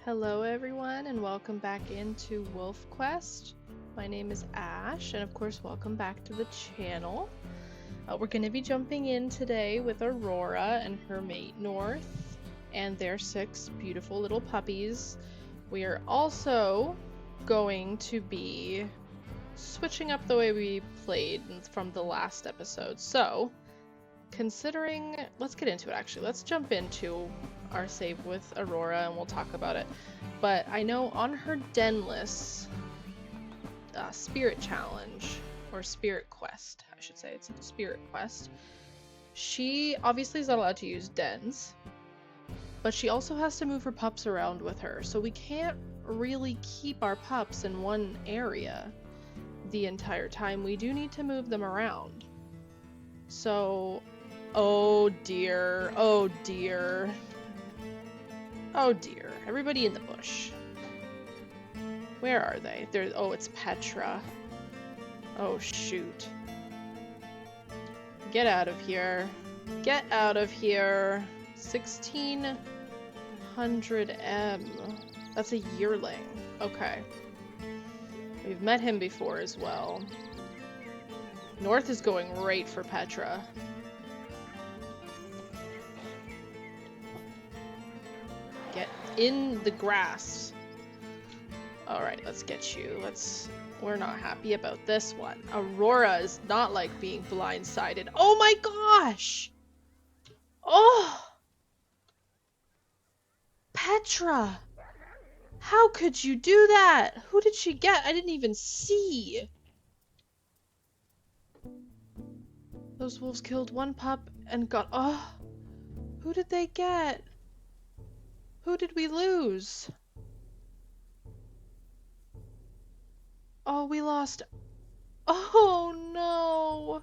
Hello everyone and welcome back into Wolf Quest. My name is Ash and of course welcome back to the channel. We're going to be jumping in today with Aurora and her mate North and their 6 beautiful little puppies. We are also going to be switching up the way we played from the last episode. So, considering, let's get into it actually. Let's jump into our save with Aurora and we'll talk about it. But I know on her denless spirit challenge, or spirit quest, I should say, it's a spirit quest, she obviously is not allowed to use dens, but she also has to move her pups around with her, so we can't really keep our pups in one area the entire time. We do need to move them around. So, oh dear, oh dear. Oh dear, everybody in the bush. Where are they? Oh, it's Petra. Oh shoot. Get out of here. Get out of here. 1600M. That's a yearling. Okay. We've met him before as well. North is going right for Petra. Get in the grass. Alright, let's get you. We're not happy about this one. Aurora is not like being blindsided. Oh my gosh! Oh! Petra! How could you do that? Who did she get? I didn't even see. Those wolves killed one pup and got... Oh! Who did they get? Who did we lose? Oh, we lost... Oh, no!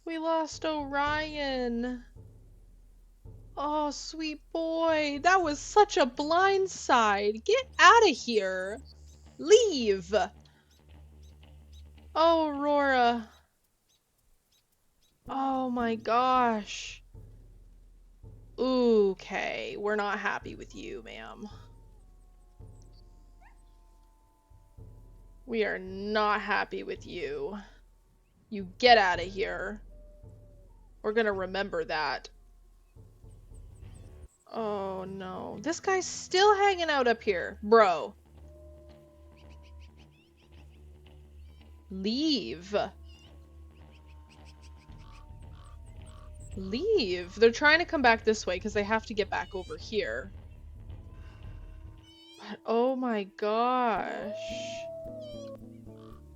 We lost Orion. Oh, sweet boy. That was such a blindside. Get out of here. Leave. Oh, Aurora. Oh my gosh. Okay, we're not happy with you, ma'am. We are not happy with you. You get out of here. We're gonna remember that. Oh no. This guy's still hanging out up here, bro. Leave. Leave. They're trying to come back this way because they have to get back over here. But oh my gosh.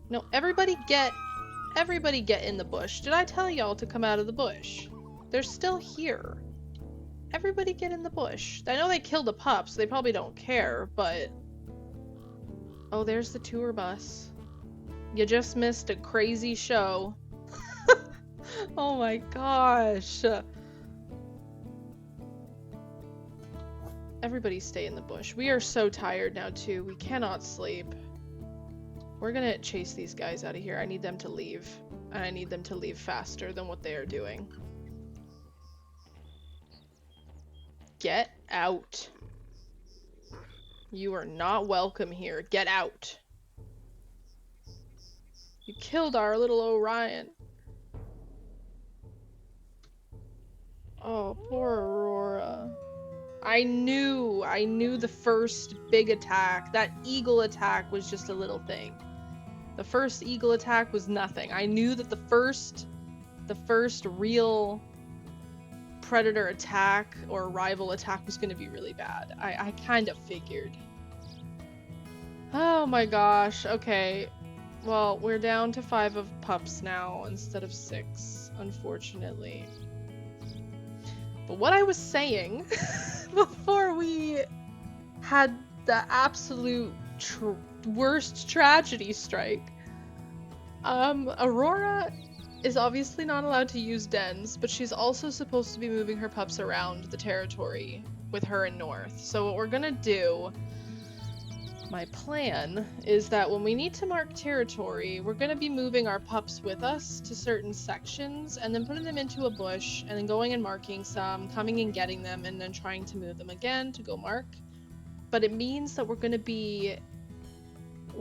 No, everybody get in the bush. Did I tell y'all to come out of the bush? They're still here. Everybody get in the bush. I know they killed the pups, so they probably don't care, but... Oh, there's the tour bus. You just missed a crazy show. Oh my gosh. Everybody stay in the bush. We are so tired now too. We cannot sleep. We're gonna chase these guys out of here. I need them to leave. And I need them to leave faster than what they are doing. Get out. You are not welcome here. Get out. You killed our little Orion. Oh, poor Aurora. I knew the first big attack, that eagle attack was just a little thing. The first eagle attack was nothing. I knew that the first real predator attack or rival attack was going to be really bad. I kind of figured. Oh my gosh. Okay. Well, we're down to 5 of pups now instead of 6, unfortunately. But what I was saying before we had the absolute worst tragedy strike, Aurora is obviously not allowed to use dens, but she's also supposed to be moving her pups around the territory with her and North. So what we're gonna do, my plan, is that when we need to mark territory, we're gonna be moving our pups with us to certain sections and then putting them into a bush and then going and marking some, coming and getting them, and then trying to move them again to go mark. but it means that we're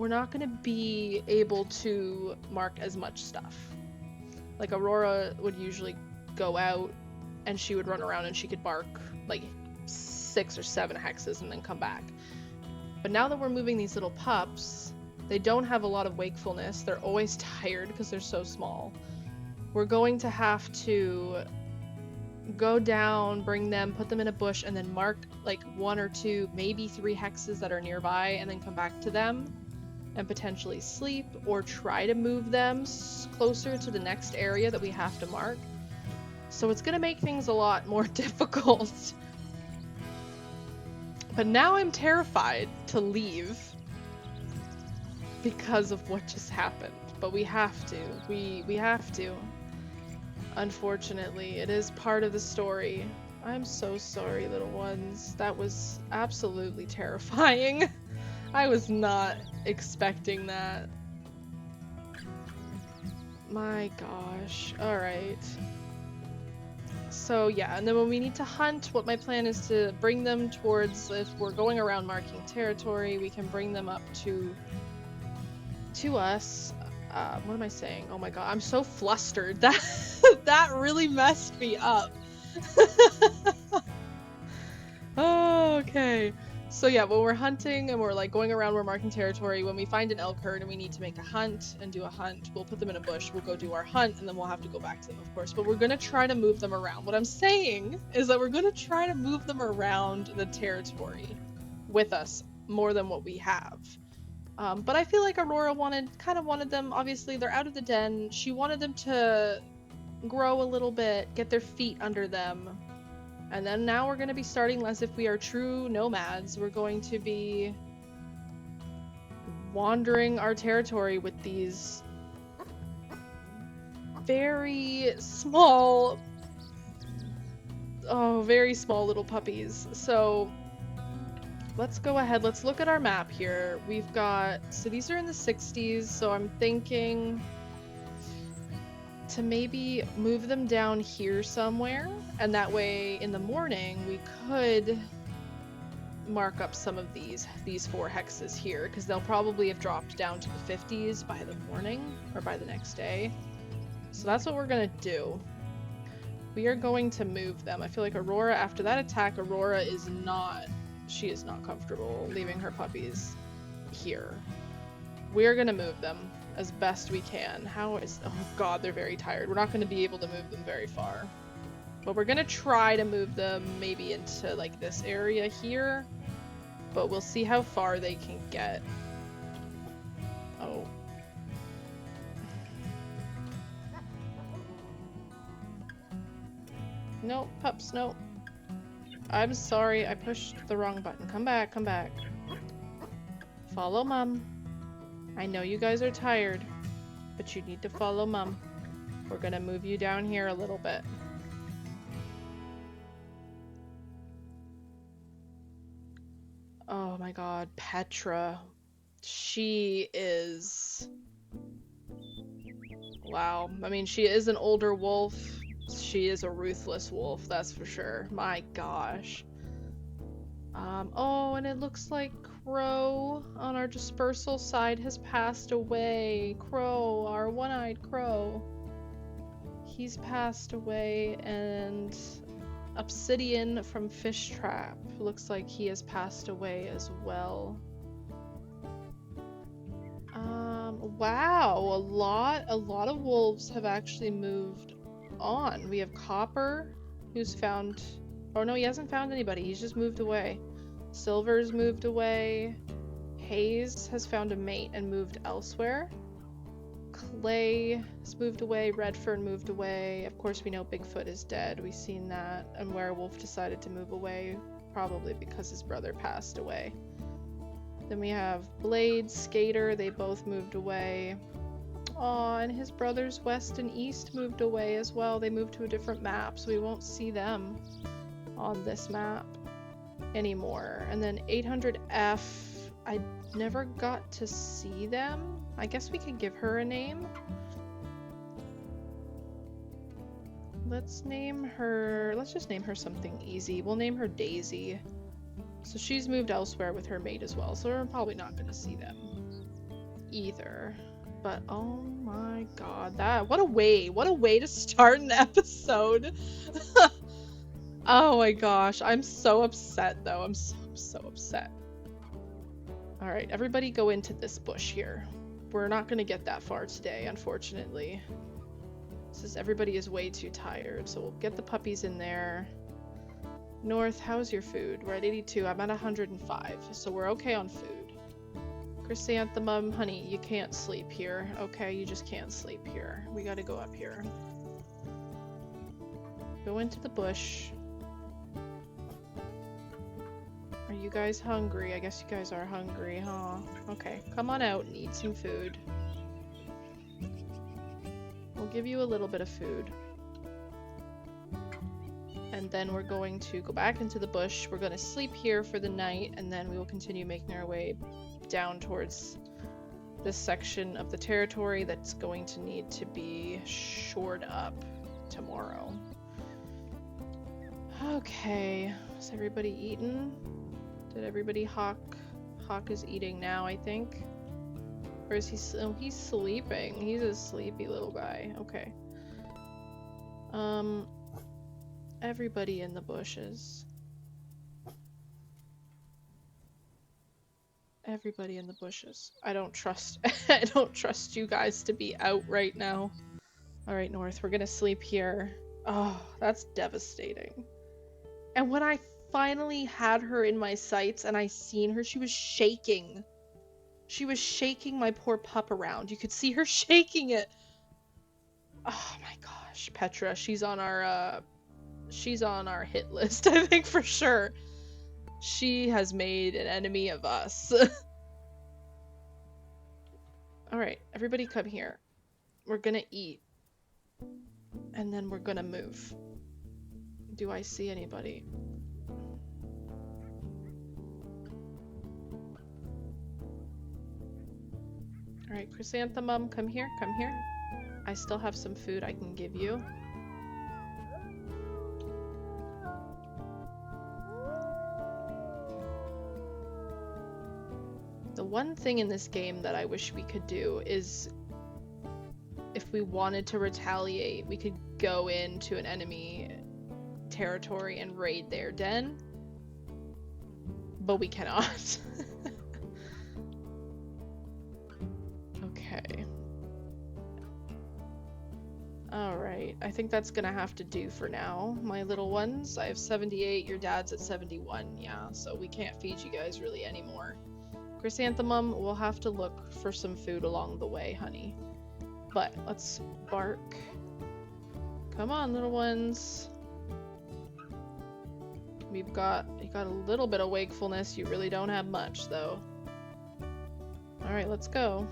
not gonna be able to mark as much stuff. Like Aurora would usually go out and she would run around and she could mark like 6 or 7 hexes and then come back. But now that we're moving these little pups, they don't have a lot of wakefulness. They're always tired because they're so small. We're going to have to go down, bring them, put them in a bush, and then mark like 1 or 2, maybe 3 hexes that are nearby, and then come back to them and potentially sleep or try to move them closer to the next area that we have to mark. So it's gonna make things a lot more difficult. But now I'm terrified to leave because of what just happened. But we have to. We have to. Unfortunately, it is part of the story. I'm so sorry, little ones. That was absolutely terrifying. I was not expecting that. My gosh. Alright. So yeah, and then when we need to hunt, what my plan is to bring them towards, if we're going around marking territory, we can bring them up to us. What am I saying? Oh my god, I'm so flustered. That really messed me up. Oh, okay. So yeah, when we're hunting and we're like going around, we're marking territory, when we find an elk herd and we need to make a hunt and do a hunt, we'll put them in a bush, we'll go do our hunt, and then we'll have to go back to them, of course. But we're gonna try to move them around. What I'm saying is that we're gonna try to move them around the territory with us more than what we have. But I feel like Aurora kind of wanted them, obviously they're out of the den, she wanted them to grow a little bit, get their feet under them. And then now we're going to be starting as if we are true nomads. We're going to be wandering our territory with these very small little puppies. So let's go ahead. Let's look at our map here. We've got, so these are in the 60s. So I'm thinking to maybe move them down here somewhere, and that way in the morning we could mark up some of these 4 hexes here, because they'll probably have dropped down to the 50s by the morning or by the next day. So that's what we're gonna do. We are going to move them. I feel like Aurora, after that attack, Aurora is not comfortable leaving her puppies here. We're gonna move them as best we can. Oh god, they're very tired. We're not going to be able to move them very far. But we're going to try to move them maybe into like this area here. But we'll see how far they can get. Oh. Nope, pups, nope. I'm sorry, I pushed the wrong button. Come back, come back. Follow Mom. I know you guys are tired, but you need to follow Mom. We're gonna move you down here a little bit. Oh my god, Petra. She is... Wow. I mean, she is an older wolf. She is a ruthless wolf, that's for sure. My gosh. Oh, and it looks like Crow on our dispersal side has passed away. Crow, our one-eyed Crow. He's passed away, and Obsidian from Fish Trap looks like he has passed away as well. Wow, a lot of wolves have actually moved on. We have Copper, who's found... Oh no, he hasn't found anybody. He's just moved away. Silver's moved away. Hayes has found a mate and moved elsewhere. Clay has moved away. Redfern moved away. Of course, we know Bigfoot is dead. We've seen that. And Werewolf decided to move away, probably because his brother passed away. Then we have Blade, Skater. They both moved away. Aw, and his brothers West and East moved away as well. They moved to a different map, so we won't see them on this map anymore. And then 800F, I never got to see them. I guess we could give her a name. Let's just name her something easy. We'll name her Daisy. So she's moved elsewhere with her mate as well, so we're probably not going to see them either. But oh my god, what a way to start an episode. Oh my gosh, I'm so upset though. I'm so upset. All right, everybody go into this bush here. We're not going to get that far today, unfortunately. Everybody is way too tired, so we'll get the puppies in there. North, how's your food? We're at 82. I'm at 105, so we're okay on food. Chrysanthemum, honey, you can't sleep here. Okay, you just can't sleep here. We gotta go up here. Go into the bush. Are you guys hungry? I guess you guys are hungry, huh? Okay, come on out and eat some food. We'll give you a little bit of food. And then we're going to go back into the bush. We're going to sleep here for the night, and then we will continue making our way down towards this section of the territory that's going to need to be shored up tomorrow. Okay, is everybody eating? Did everybody Hawk is eating now, I think. Or is he? Oh, he's sleeping. He's a sleepy little guy. Okay. Everybody in the bushes. Everybody in the bushes. I don't trust you guys to be out right now. All right, North, we're gonna sleep here. Oh, that's devastating. And when I finally had her in my sights and I seen her, she was shaking. She was shaking my poor pup around. You could see her shaking it. Oh my gosh, Petra, she's on our hit list, I think, for sure. She has made an enemy of us. Alright, everybody come here. We're gonna eat. And then we're gonna move. Do I see anybody? Alright, Chrysanthemum, come here, come here. I still have some food I can give you. The one thing in this game that I wish we could do is, if we wanted to retaliate, we could go into an enemy territory and raid their den. But we cannot. Okay. Alright, I think that's gonna have to do for now, my little ones. I have 78, your dad's at 71, yeah, so we can't feed you guys really anymore. Chrysanthemum, we'll have to look for some food along the way, honey. But let's bark. Come on, little ones. You got a little bit of wakefulness. You really don't have much, though. Alright, let's go.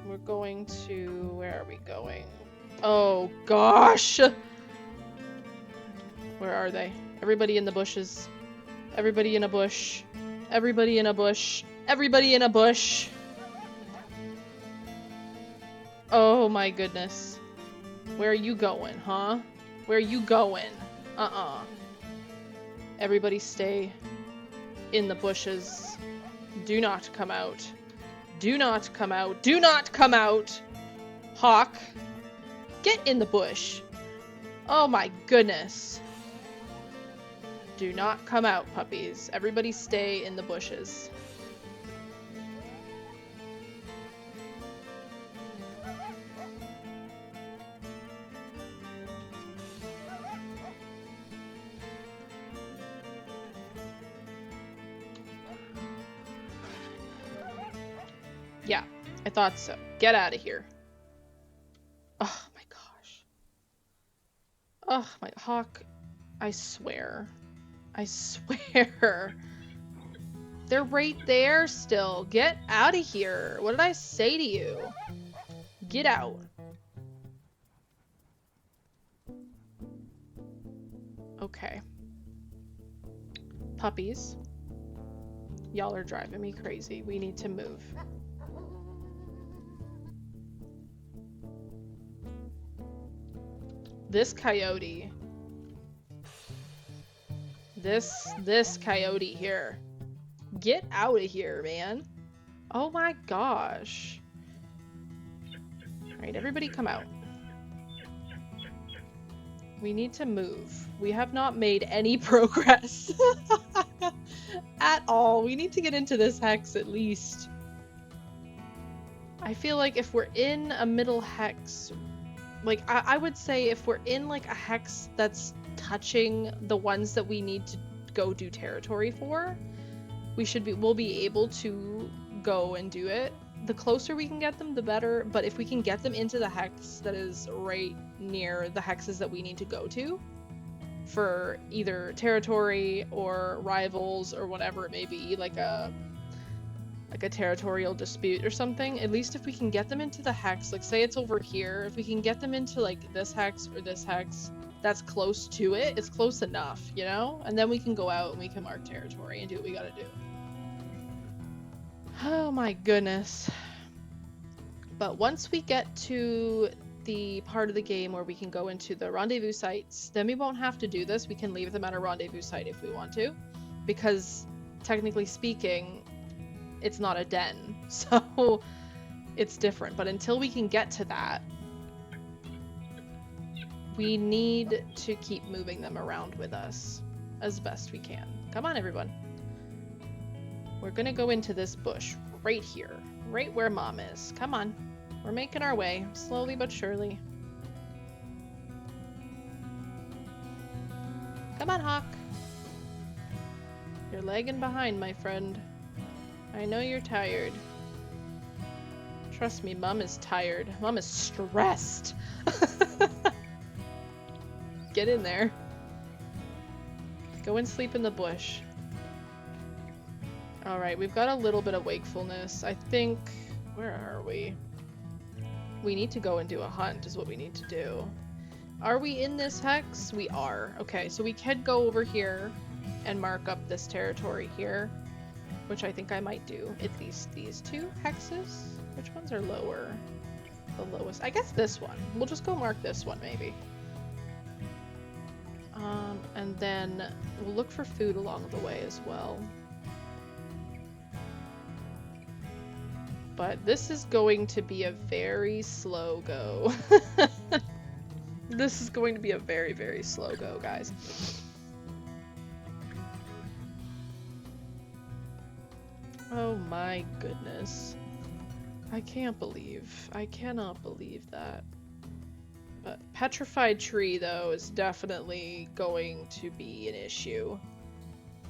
We're going to... Where are we going? Oh, gosh! Where are they? Everybody in the bushes. Everybody in a bush. Everybody in a bush. Everybody in a bush. Oh my goodness. Where are you going, huh? Where are you going? Everybody stay in the bushes. Do not come out. Do not come out. Do not come out! Hawk, get in the bush. Oh my goodness. Do not come out, puppies. Everybody stay in the bushes. Yeah, I thought so. Get out of here. Oh my gosh. Oh my Hawk. I swear. I swear. They're right there still. Get out of here. What did I say to you? Get out. Okay. Puppies. Y'all are driving me crazy. We need to move. This coyote. This coyote here Get out of here, man. Oh my gosh. Alright, everybody come out. We need to move. We have not made any progress. At all. We need to get into this hex at least. I feel like if we're in a middle hex, like I would say if we're in like a hex that's touching the ones that we need to go do territory for, we'll be able to go and do it. The closer we can get them, the better, but if we can get them into the hex that is right near the hexes that we need to go to for either territory or rivals or whatever it may be, like a territorial dispute or something, at least if we can get them into the hex, like say it's over here, if we can get them into like this hex or this hex that's close to it, it's close enough, you know? And then we can go out and we can mark territory and do what we gotta do. Oh my goodness. But once we get to the part of the game where we can go into the rendezvous sites, then we won't have to do this. We can leave them at a rendezvous site if we want to, because technically speaking, it's not a den, so it's different. But until we can get to that, we need to keep moving them around with us as best we can. Come on, everyone. We're gonna go into this bush right here, right where Mom is. Come on. We're making our way, slowly but surely. Come on, Hawk. You're lagging behind, my friend. I know you're tired. Trust me, Mom is tired. Mom is stressed. Get in there. Go and sleep in the bush. Alright, we've got a little bit of wakefulness. I think... Where are we? We need to go and do a hunt is what we need to do. Are we in this hex? We are. Okay, so we could go over here and mark up this territory here, which I think I might do. At least these two hexes? Which ones are lower? The lowest. I guess this one. We'll just go mark this one, maybe. And then we'll look for food along the way as well. But this is going to be a very slow go. This is going to be a very, very slow go, guys. Oh my goodness. I cannot believe that. But Petrified Tree, though, is definitely going to be an issue.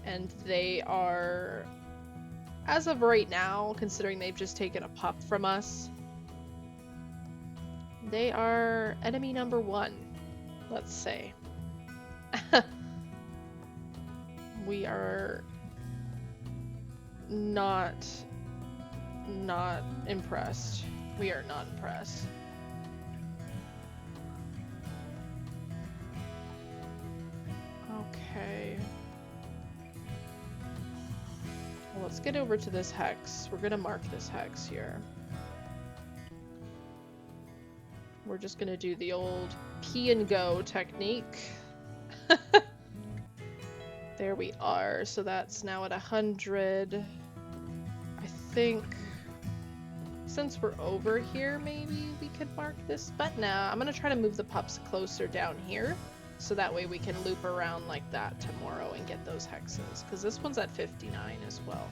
And they are, as of right now, considering they've just taken a pup from us, they are enemy number 1, let's say. We are not impressed. We are not impressed. Okay. Well, let's get over to this hex. We're gonna mark this hex here. We're just gonna do the old pee and go technique. There we are. So that's now at 100. I think since we're over here, maybe we could mark this. But nah, I'm gonna try to move the pups closer down here, so that way we can loop around like that tomorrow and get those hexes. Because this one's at 59 as well.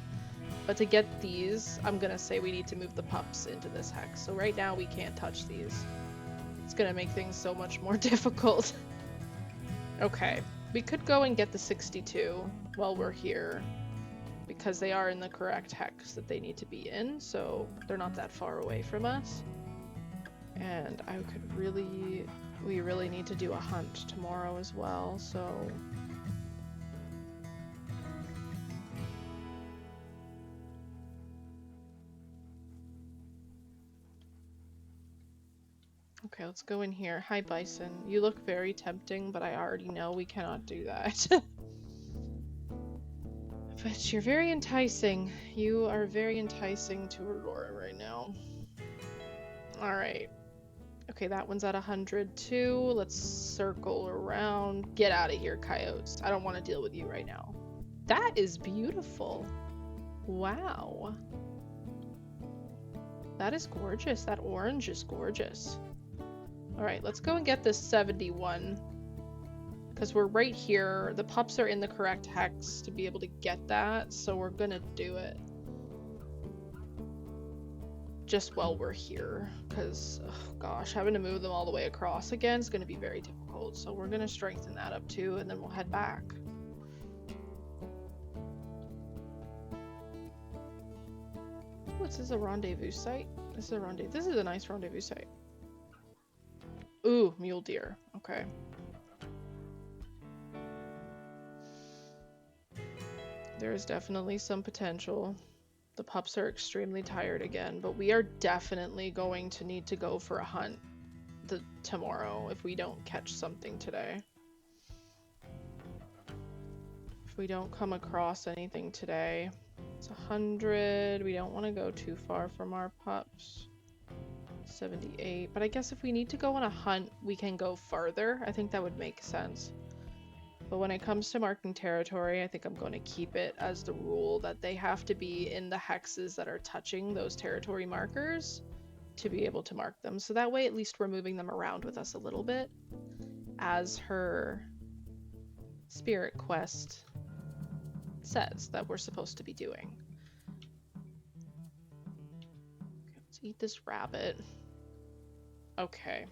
But to get these, I'm gonna say we need to move the pups into this hex. So right now we can't touch these. It's gonna make things so much more difficult. Okay, we could go and get the 62 while we're here, because they are in the correct hex that they need to be in, so they're not that far away from us. And we really need to do a hunt tomorrow as well, so... Okay, let's go in here. Hi, Bison. You look very tempting, but I already know we cannot do that. But you're very enticing. You are very enticing to Aurora right now. Alright. Okay, that one's at 100 too. Let's circle around. Get out of here, coyotes. I don't want to deal with you right now. That is beautiful. Wow. That is gorgeous. That orange is gorgeous. Alright, let's go and get this 71. Because we're right here. The pups are in the correct hex to be able to get that, so we're gonna do it. Just while we're here. Because, oh gosh, having to move them all the way across again is gonna be very difficult. So we're gonna strengthen that up too, and then we'll head back. This is a rendezvous site. This is a rendezvous. This is a nice rendezvous site. Ooh, mule deer. Okay. There is definitely some potential. The pups are extremely tired again, but we are definitely going to need to go for a hunt tomorrow if we don't catch something today. If we don't come across anything today. It's 100. We don't want to go too far from our pups. 78. But I guess if we need to go on a hunt, we can go further. I think that would make sense. But when it comes to marking territory, I think I'm going to keep it as the rule that they have to be in the hexes that are touching those territory markers to be able to mark them. So that way, at least we're moving them around with us a little bit, as her spirit quest says that we're supposed to be doing. Okay, let's eat this rabbit. Okay.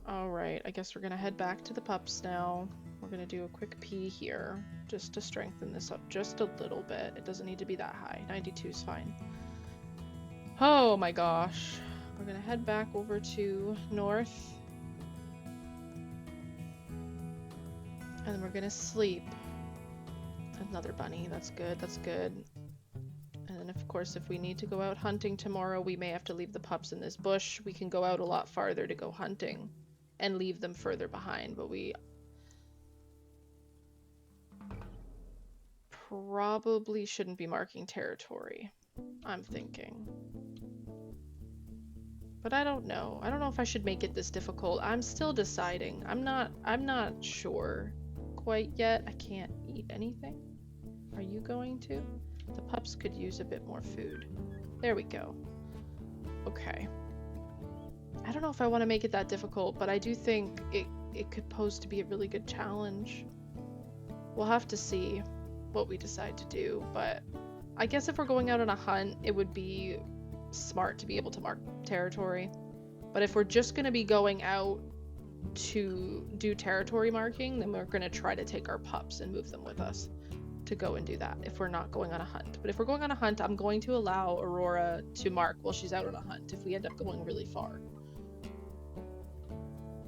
Alright, I guess we're gonna head back to the pups now. We're gonna do a quick pee here, just to strengthen this up just a little bit. It doesn't need to be that high. 92 is fine. Oh my gosh. We're gonna head back over to North. And then we're gonna sleep. Another bunny. That's good. That's good. And then, of course, if we need to go out hunting tomorrow, we may have to leave the pups in this bush. We can go out a lot farther to go hunting and leave them further behind, but we probably shouldn't be marking territory, I'm thinking. But I don't know. I don't know if I should make it this difficult. I'm still deciding. I'm not sure quite yet. I can't eat anything. Are you going to? The pups could use a bit more food. There we go. Okay. I don't know if I want to make it that difficult, but I do think it could pose to be a really good challenge. We'll have to see what we decide to do, but I guess if we're going out on a hunt, it would be smart to be able to mark territory. But if we're just going to be going out to do territory marking, then we're going to try to take our pups and move them with us to go and do that if we're not going on a hunt. But if we're going on a hunt, I'm going to allow Aurora to mark while she's out on a hunt if we end up going really far.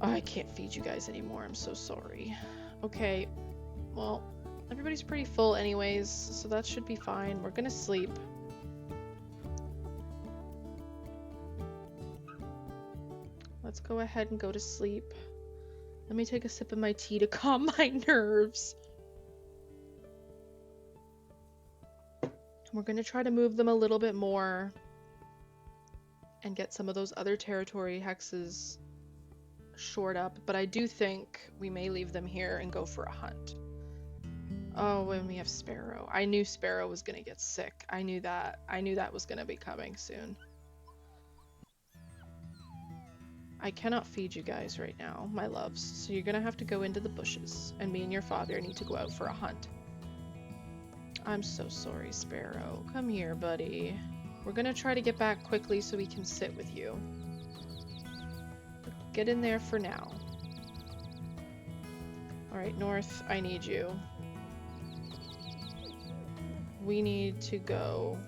Oh, I can't feed you guys anymore. I'm so sorry. Okay, well, everybody's pretty full anyways, so that should be fine. We're gonna sleep. Let's go ahead and go to sleep. Let me take a sip of my tea to calm my nerves. We're gonna try to move them a little bit more and get some of those other territory hexes shored up, but I do think we may leave them here and go for a hunt. Oh, and we have Sparrow. I knew Sparrow was gonna get sick. I knew that. I knew that was gonna be coming soon. I cannot feed you guys right now, my loves, so you're gonna have to go into the bushes, and me and your father need to go out for a hunt. I'm so sorry, Sparrow. Come here, buddy. We're gonna try to get back quickly so we can sit with you. Get in there for now. Alright, North, I need you. We need to go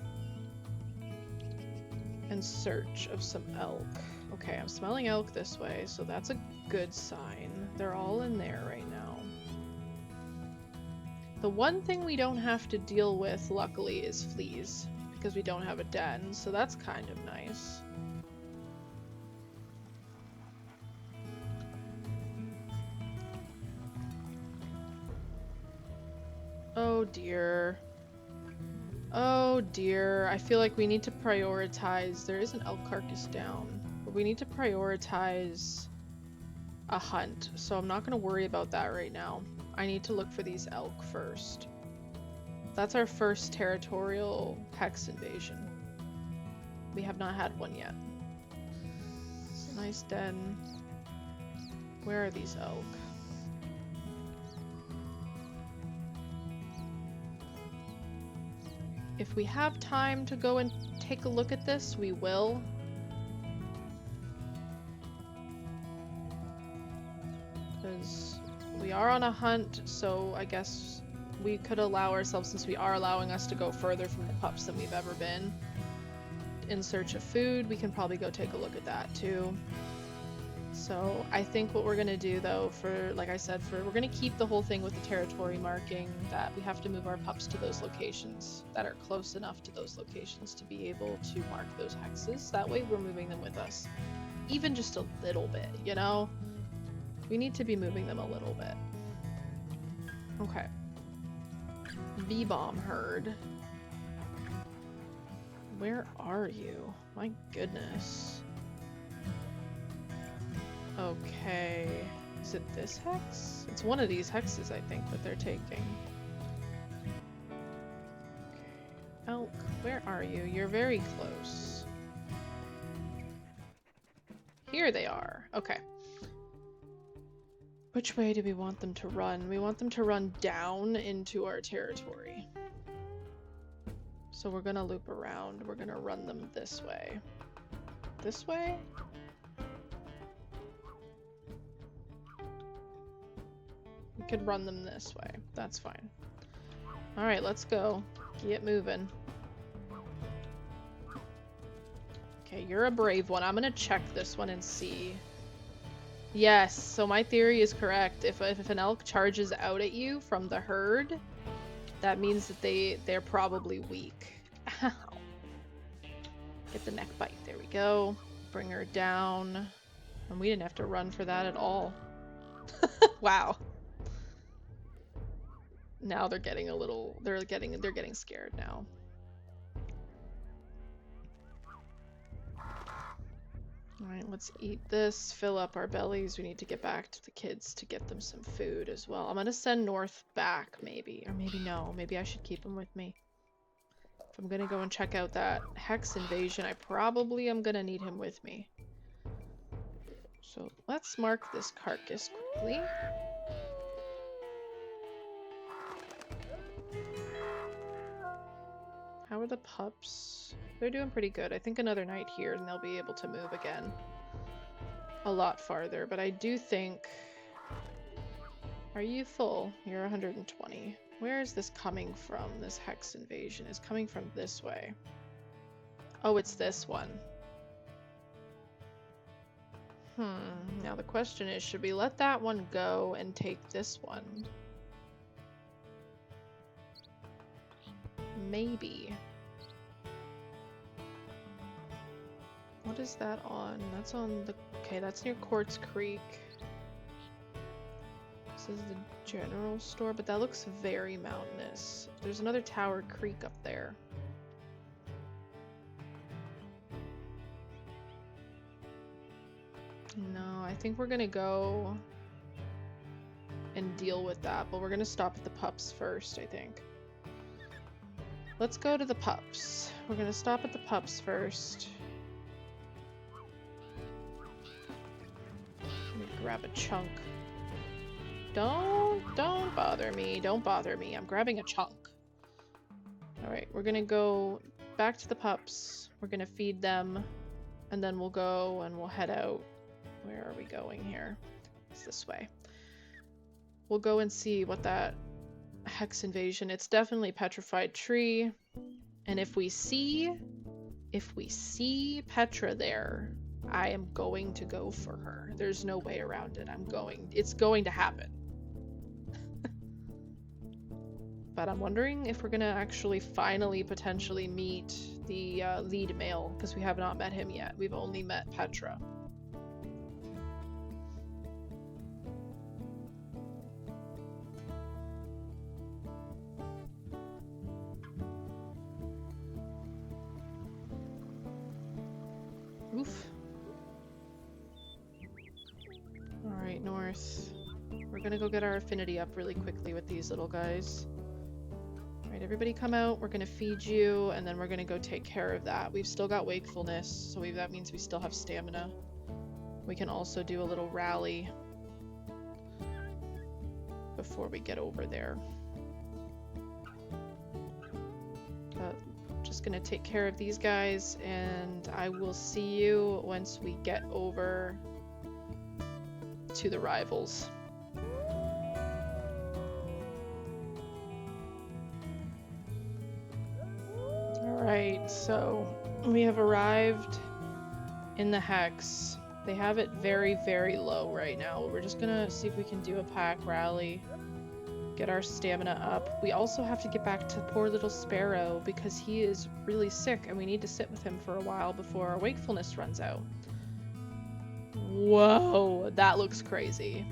in search of some elk. Okay, I'm smelling elk this way, so that's a good sign. They're all in there right now. The one thing we don't have to deal with, luckily, is fleas, because we don't have a den, so that's kind of nice. Oh dear. Oh dear. I feel like we need to prioritize. There is an elk carcass down, but we need to prioritize a hunt, so I'm not going to worry about that right now. I need to look for these elk first. That's our first territorial hex invasion. We have not had one yet. Nice den. Where are these elk? If we have time to go and take a look at this, we will. Because we are on a hunt, so I guess we could allow ourselves, since we are allowing us to go further from the pups than we've ever been, in search of food, we can probably go take a look at that too. So I think what we're gonna do though, for, like I said, we're gonna keep the whole thing with the territory marking, that we have to move our pups to those locations that are close enough to those locations to be able to mark those hexes. That way we're moving them with us. Even just a little bit, you know? We need to be moving them a little bit. Okay. V-bomb herd. Where are you? My goodness. Okay. Is it this hex? It's one of these hexes, I think, that they're taking. Okay. Elk, where are you? You're very close. Here they are. Okay. Which way do we want them to run? We want them to run down into our territory. So we're gonna loop around. We're gonna run them this way. This way? We could run them this way. That's fine. Alright, let's go. Get moving. Okay, you're a brave one. I'm gonna check this one and see. Yes, so my theory is correct. If an elk charges out at you from the herd, that means that they're probably weak. Ow. Get the neck bite. There we go. Bring her down. And we didn't have to run for that at all. Wow. Now they're getting a little, they're getting scared now. Alright, let's eat this, fill up our bellies. We need to get back to the kids to get them some food as well. I'm gonna send North back, maybe. Or maybe no. Maybe I should keep him with me. If I'm gonna go and check out that hex invasion, I probably am gonna need him with me. So let's mark this carcass quickly. How are the pups? They're doing pretty good. I think another night here and they'll be able to move again. A lot farther, but I do think... Are you full? You're 120. Where is this coming from? This hex invasion is coming from this way. Oh, it's this one. Now the question is, should we let that one go and take this one? Maybe. What is that on? That's on the... Okay, that's near Quartz Creek. This is the general store, but that looks very mountainous. There's another Tower Creek up there. No, I think we're gonna go and deal with that, but we're gonna stop at the pups first, I think. Let's go to the pups. We're gonna stop at the pups first. Let me grab a chunk. Don't bother me. Don't bother me. I'm grabbing a chunk. Alright, we're gonna go back to the pups. We're gonna feed them. And then we'll go and we'll head out. Where are we going here? It's this way. We'll go and see what that hex invasion. It's definitely Petrified Tree. And if we see Petra there, I am going to go for her. There's no way around it. It's going to happen. But I'm wondering if we're gonna actually finally potentially meet the lead male, because we have not met him yet. We've only met Petra. Oof. Alright, North. We're gonna go get our affinity up really quickly with these little guys. Right everybody come out. We're gonna feed you, and then we're gonna go take care of that. We've still got wakefulness, so that means we still have stamina. We can also do a little rally before we get over there. Just gonna take care of these guys, and I will see you once we get over to the rivals. Alright, so we have arrived in the Hex. They have it very, very low right now. We're just gonna see if we can do a pack rally, get our stamina up. We also have to get back to poor little Sparrow because he is really sick and we need to sit with him for a while before our wakefulness runs out. Whoa, that looks crazy.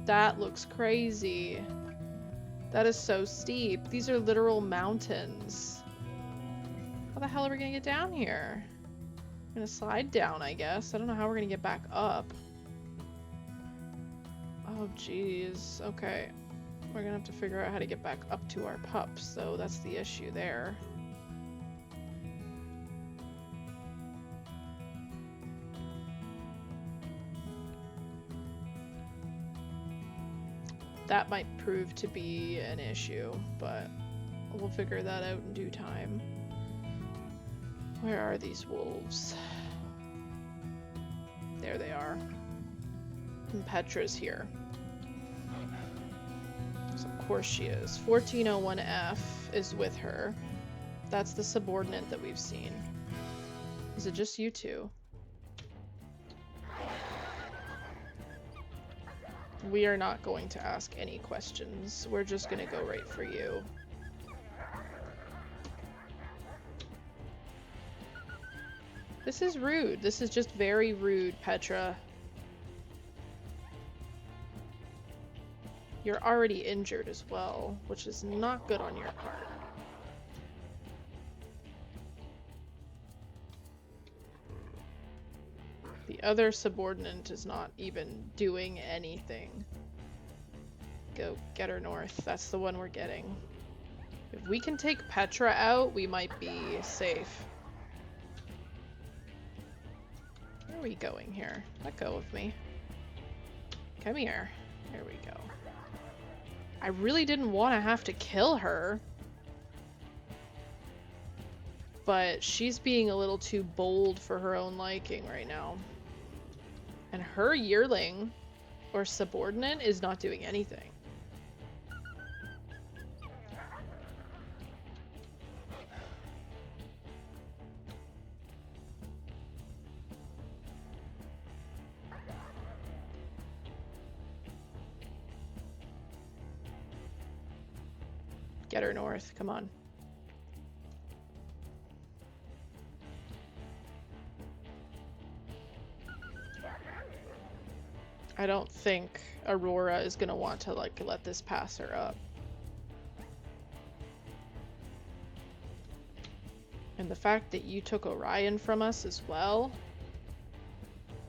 That looks crazy. That is so steep. These are literal mountains. How the hell are we gonna get down here? We're gonna slide down, I guess. I don't know how we're gonna get back up. Oh, geez. Okay. We're gonna have to figure out how to get back up to our pups, so that's the issue there. That might prove to be an issue, but we'll figure that out in due time. Where are these wolves? There they are. And Petra's here. So of course she is. 1401F is with her. That's the subordinate that we've seen. Is it just you two? We are not going to ask any questions. We're just gonna go right for you. This is rude. This is just very rude, Petra. You're already injured as well, which is not good on your part. The other subordinate is not even doing anything. Go get her north. That's the one we're getting. If we can take Petra out, we might be safe. Where are we going here? Let go of me. Come here. There we go. I really didn't want to have to kill her. But she's being a little too bold for her own liking right now. And her yearling, or subordinate, is not doing anything. Get her north, come on. I don't think Aurora is gonna want to like let this pass her up. And the fact that you took Orion from us as well.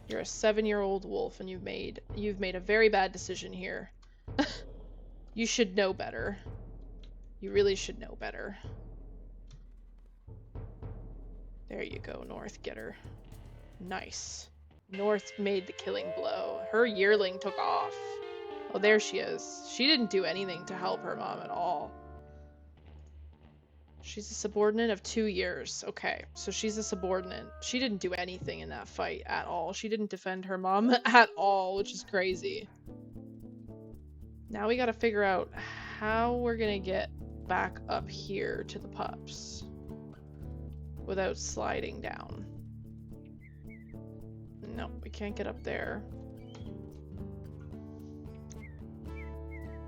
You're a 7-year-old wolf and you've made a very bad decision here. You should know better. You really should know better. There you go, North, get her. Nice. North made the killing blow. Her yearling took off. Oh, there she is. She didn't do anything to help her mom at all. She's a subordinate of 2 years. Okay, so she's a subordinate. She didn't do anything in that fight at all. She didn't defend her mom at all, which is crazy. Now we gotta figure out how we're gonna get back up here to the pups without sliding down. No, we can't get up there.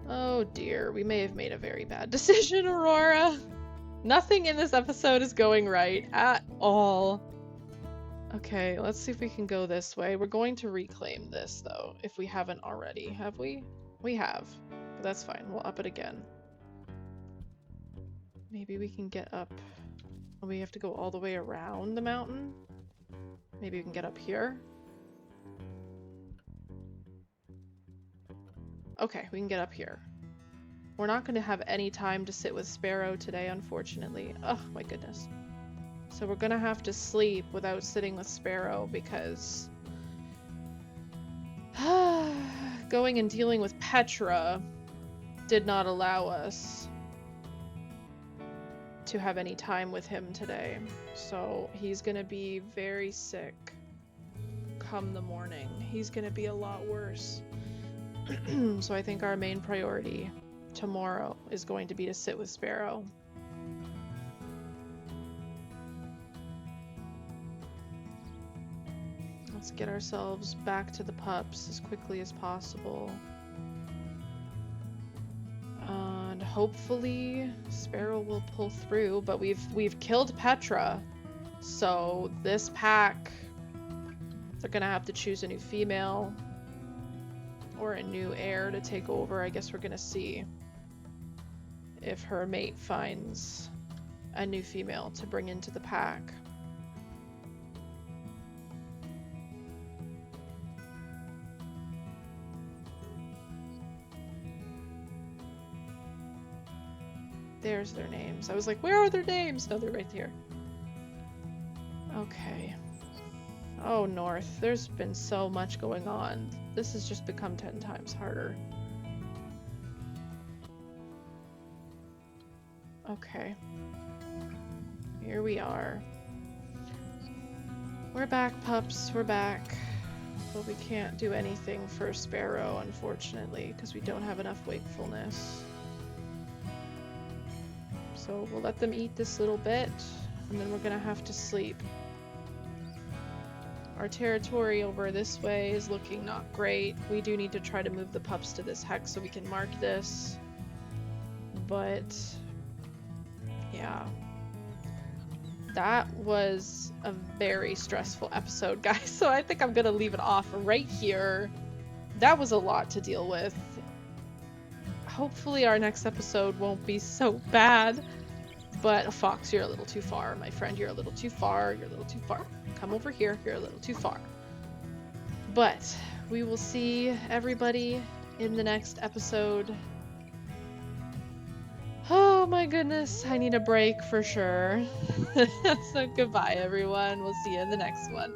Oh dear, we may have made a very bad decision, Aurora. Nothing in this episode is going right at all. Okay, let's see if we can go this way. We're going to reclaim this, though, if we haven't already. Have we? We have, but that's fine. We'll up it again. Maybe we can get up. We have to go all the way around the mountain. Maybe we can get up here. Okay, we can get up here. We're not going to have any time to sit with Sparrow today, unfortunately. Oh my goodness. So we're going to have to sleep without sitting with Sparrow because going and dealing with Petra did not allow us to have any time with him today. So he's going to be very sick come the morning. He's going to be a lot worse. So I think our main priority tomorrow is going to be to sit with Sparrow. Let's get ourselves back to the pups as quickly as possible. And hopefully Sparrow will pull through, but we've killed Petra. So this pack, they're gonna have to choose a new female or a new heir to take over. I guess we're gonna see if her mate finds a new female to bring into the pack. There's their names. I was like, where are their names? No, they're right here. Okay. Oh, North. There's been so much going on. This has just become 10 times harder. Okay. Here we are. We're back, pups. We're back. But we can't do anything for Sparrow, unfortunately, because we don't have enough wakefulness. So we'll let them eat this little bit, and then we're gonna have to sleep. Our territory over this way is looking not great. We do need to try to move the pups to this hex so we can mark this. But yeah. That was a very stressful episode, guys. So I think I'm gonna leave it off right here. That was a lot to deal with. Hopefully our next episode won't be so bad. But Fox, you're a little too far. My friend, you're a little too far. You're a little too far. Come over here. You're a little too far. But we will see everybody in the next episode. Oh my goodness. I need a break for sure. So goodbye, everyone. We'll see you in the next one.